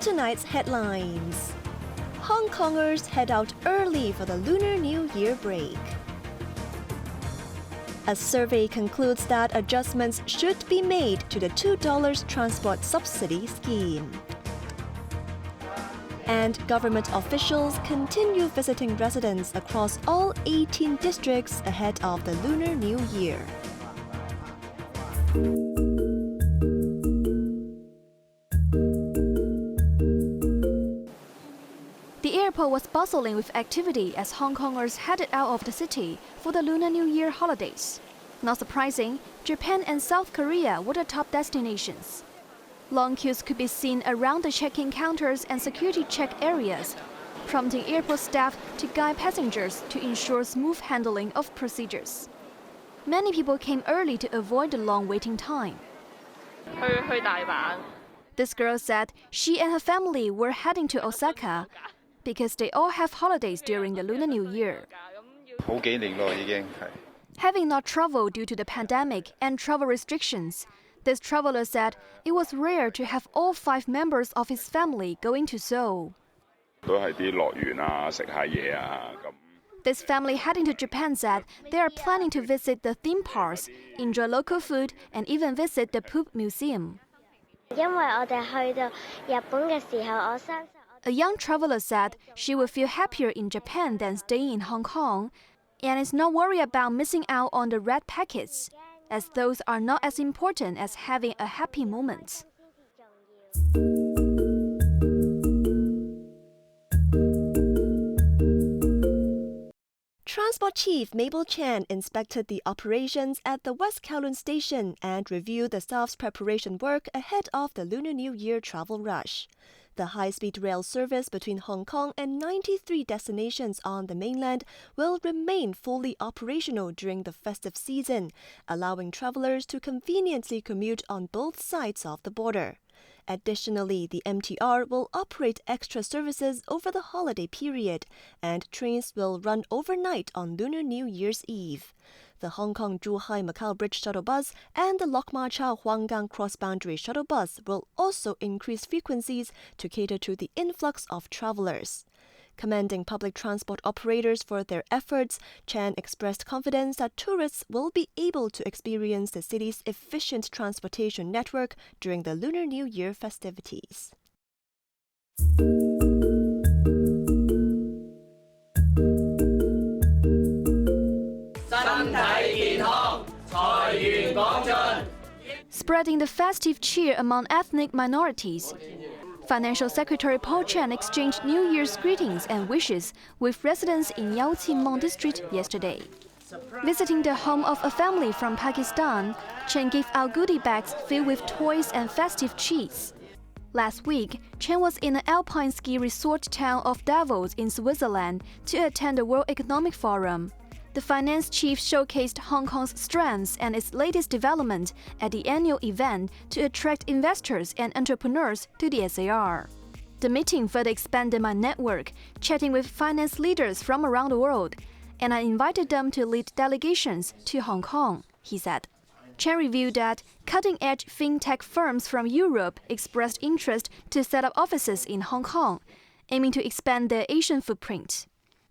tonight's headlines. Hongkongers head out early for the Lunar New Year break. A survey concludes that adjustments should be made to the $2 transport subsidy scheme. And government officials continue visiting residents across all 18 districts ahead of the Lunar New Year. The airport was bustling with activity as Hongkongers headed out of the city for the Lunar New Year holidays. Not surprising, Japan and South Korea were the top destinations. Long queues could be seen around the check-in counters and security check areas, prompting airport staff to guide passengers to ensure smooth handling of procedures. Many people came early to avoid the long waiting time. This girl said she and her family were heading to Osaka because they all have holidays during the Lunar New Year. Having not traveled due to the pandemic and travel restrictions, this traveler said it was rare to have all 5 members of his family going to Seoul. This family heading to Japan said they are planning to visit the theme parks, enjoy local food, and even visit the Poop Museum. A young traveler said she would feel happier in Japan than staying in Hong Kong, and is not worried about missing out on the red packets, as those are not as important as having a happy moment. Transport Chief Mabel Chan inspected the operations at the West Kowloon Station and reviewed the staff's preparation work ahead of the Lunar New Year travel rush. The high-speed rail service between Hong Kong and 93 destinations on the mainland will remain fully operational during the festive season, allowing travelers to conveniently commute on both sides of the border. Additionally, the MTR will operate extra services over the holiday period, and trains will run overnight on Lunar New Year's Eve. The Hong Kong-Zhuhai-Macau Bridge shuttle bus and the Lok Ma Chau Huanggang cross-boundary shuttle bus will also increase frequencies to cater to the influx of travelers. Commending public transport operators for their efforts, Chan expressed confidence that tourists will be able to experience the city's efficient transportation network during the Lunar New Year festivities. Spreading the festive cheer among ethnic minorities, Financial Secretary Paul Chan exchanged New Year's greetings and wishes with residents in Yaoqi Mong District yesterday. Visiting the home of a family from Pakistan, Chen gave out goodie bags filled with toys and festive cheese. Last week, Chen was in the alpine ski resort town of Davos in Switzerland to attend the World Economic Forum. The finance chief showcased Hong Kong's strengths and its latest development at the annual event to attract investors and entrepreneurs to the SAR. The meeting further expanded my network, chatting with finance leaders from around the world, and I invited them to lead delegations to Hong Kong, he said. Chen revealed that cutting-edge fintech firms from Europe expressed interest to set up offices in Hong Kong, aiming to expand their Asian footprint.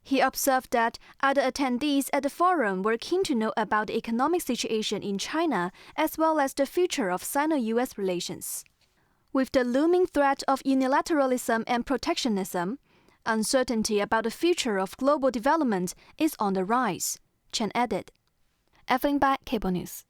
He observed that other attendees at the forum were keen to know about the economic situation in China as well as the future of Sino-US relations. With the looming threat of unilateralism and protectionism, uncertainty about the future of global development is on the rise, Chen added. Evelyn Bai, Cable News.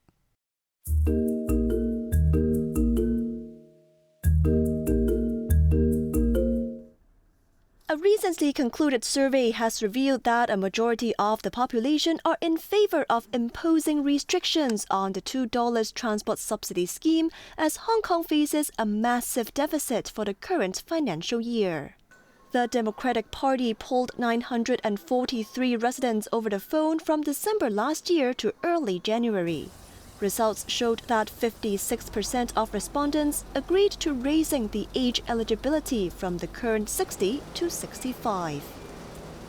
A recently concluded survey has revealed that a majority of the population are in favor of imposing restrictions on the $2 transport subsidy scheme as Hong Kong faces a massive deficit for the current financial year. The Democratic Party polled 943 residents over the phone from December last year to early January. Results showed that 56% of respondents agreed to raising the age eligibility from the current 60 to 65.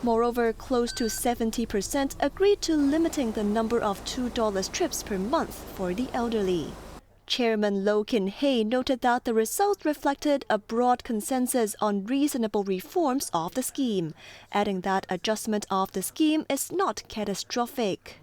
Moreover, close to 70% agreed to limiting the number of $2 trips per month for the elderly. Chairman Lo Kin-hei noted that the results reflected a broad consensus on reasonable reforms of the scheme, adding that adjustment of the scheme is not catastrophic.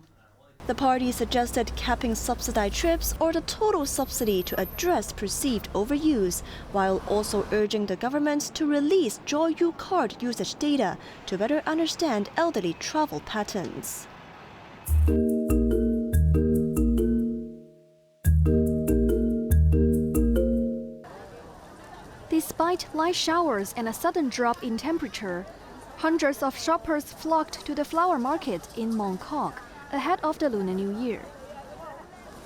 The party suggested capping subsidized trips or the total subsidy to address perceived overuse, while also urging the government to release HOYU card usage data to better understand elderly travel patterns. Despite light showers and a sudden drop in temperature, hundreds of shoppers flocked to the flower market in Mongkok ahead of the Lunar New Year.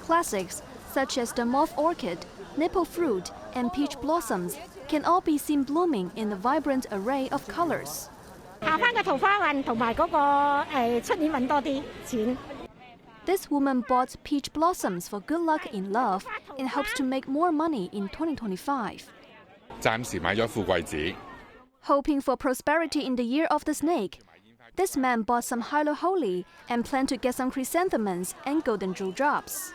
Classics such as the mauve orchid, nipple fruit, and peach blossoms can all be seen blooming in a vibrant array of colors. This woman bought peach blossoms for good luck in love and hopes to make more money in 2025. Hoping for prosperity in the year of the snake, this man bought some Hilo Holy and planned to get some chrysanthemums and golden dewdrops.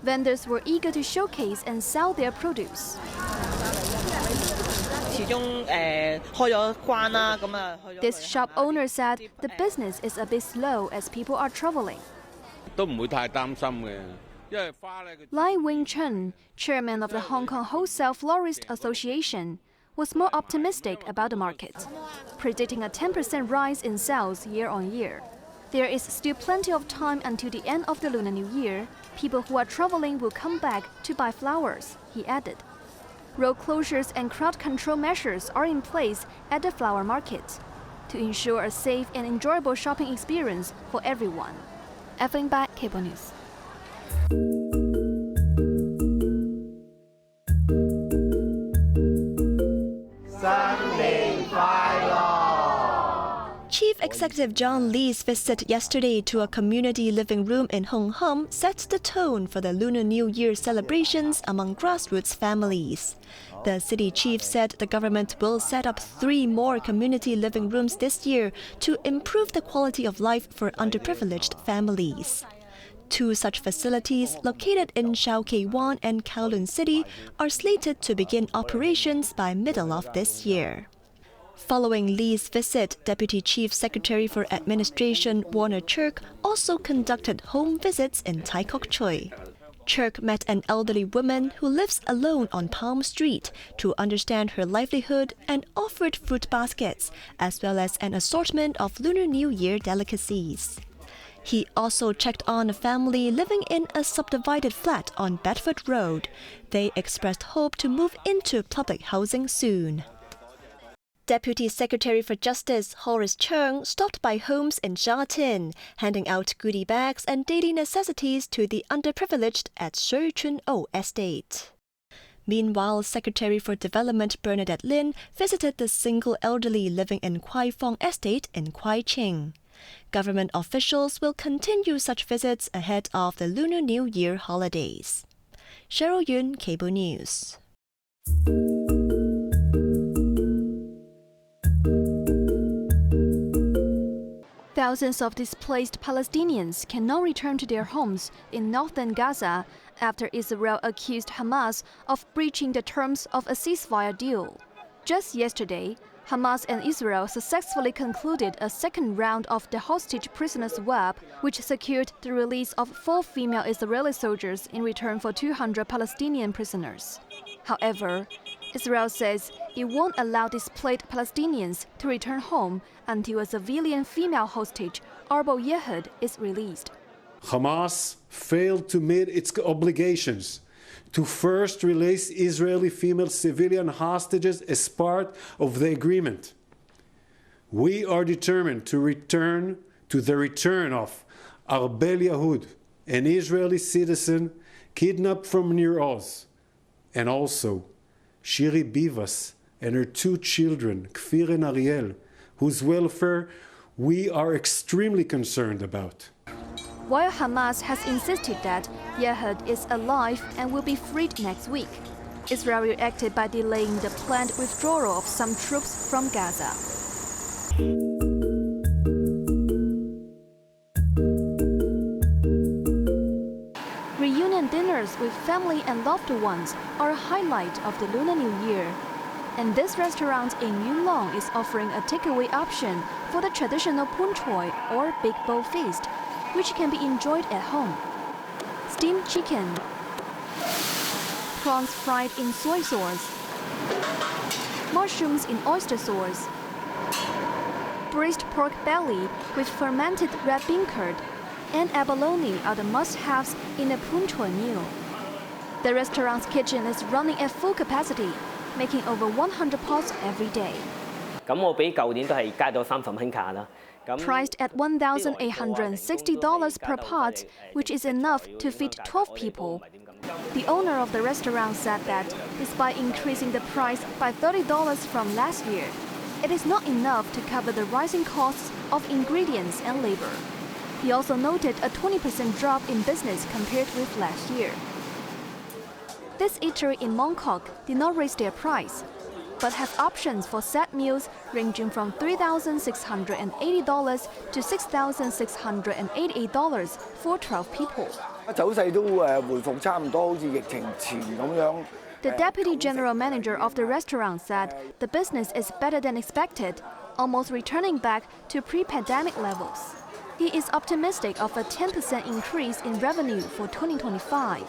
Vendors were eager to showcase and sell their produce. This shop owner said the business is a bit slow as people are traveling. Lai Wing-chun, chairman of the Hong Kong Wholesale Florist Association, was more optimistic about the market, predicting a 10% rise in sales year on year. There is still plenty of time until the end of the Lunar New Year. People who are traveling will come back to buy flowers, he added. Road closures and crowd control measures are in place at the flower market to ensure a safe and enjoyable shopping experience for everyone. Evelyn Bai, Cable News. Chief Executive John Lee's visit yesterday to a community living room in Hong Kong set the tone for the Lunar New Year celebrations among grassroots families. The city chief said the government will set up 3 more community living rooms this year to improve the quality of life for underprivileged families. 2 such facilities, located in Shau Kei Wan and Kowloon City, are slated to begin operations by middle of this year. Following Lee's visit, Deputy Chief Secretary for Administration Warner Churk also conducted home visits in Tai Kok Tsui. Churk met an elderly woman who lives alone on Palm Street to understand her livelihood and offered fruit baskets, as well as an assortment of Lunar New Year delicacies. He also checked on a family living in a subdivided flat on Bedford Road. They expressed hope to move into public housing soon. Deputy Secretary for Justice Horace Cheung stopped by homes in Sha Tin, handing out goodie bags and daily necessities to the underprivileged at Shui Chun O Estate. Meanwhile, Secretary for Development Bernadette Lin visited the single elderly living in Kwai Fong Estate in Kwai Ching. Government officials will continue such visits ahead of the Lunar New Year holidays. Cheryl Yun, Cable News. Thousands of displaced Palestinians can now return to their homes in northern Gaza after Israel accused Hamas of breaching the terms of a ceasefire deal. Just yesterday, Hamas and Israel successfully concluded a second round of the hostage prisoner swap, which secured the release of 4 female Israeli soldiers in return for 200 Palestinian prisoners. However, Israel says it won't allow displaced Palestinians to return home until a civilian female hostage, Arbo Yehud, is released. Hamas failed to meet its obligations to first release Israeli female civilian hostages as part of the agreement. We are determined to the return of Arbel Yehud, an Israeli citizen kidnapped from Nir Oz, and also Shiri Bivas and her 2 children, Kfir and Ariel, whose welfare we are extremely concerned about. While Hamas has insisted that Yehud is alive and will be freed next week, Israel reacted by delaying the planned withdrawal of some troops from Gaza. and loved ones are a highlight of the Lunar New Year. And this restaurant in Yunlong is offering a takeaway option for the traditional pun choi or big bowl feast, which can be enjoyed at home. Steamed chicken, prawns fried in soy sauce, mushrooms in oyster sauce, braised pork belly with fermented red bean curd, and abalone are the must-haves in a pun choi meal. The restaurant's kitchen is running at full capacity, making over 100 pots every day. Priced at $1,860 per pot, which is enough to feed 12 people. The owner of the restaurant said that despite increasing the price by $30 from last year, it is not enough to cover the rising costs of ingredients and labor. He also noted a 20% drop in business compared with last year. This eatery in Mongkok did not raise their price, but have options for set meals ranging from $3,680 to $6,688 for 12 people. The deputy general manager of the restaurant said the business is better than expected, almost returning back to pre-pandemic levels. He is optimistic of a 10% increase in revenue for 2025.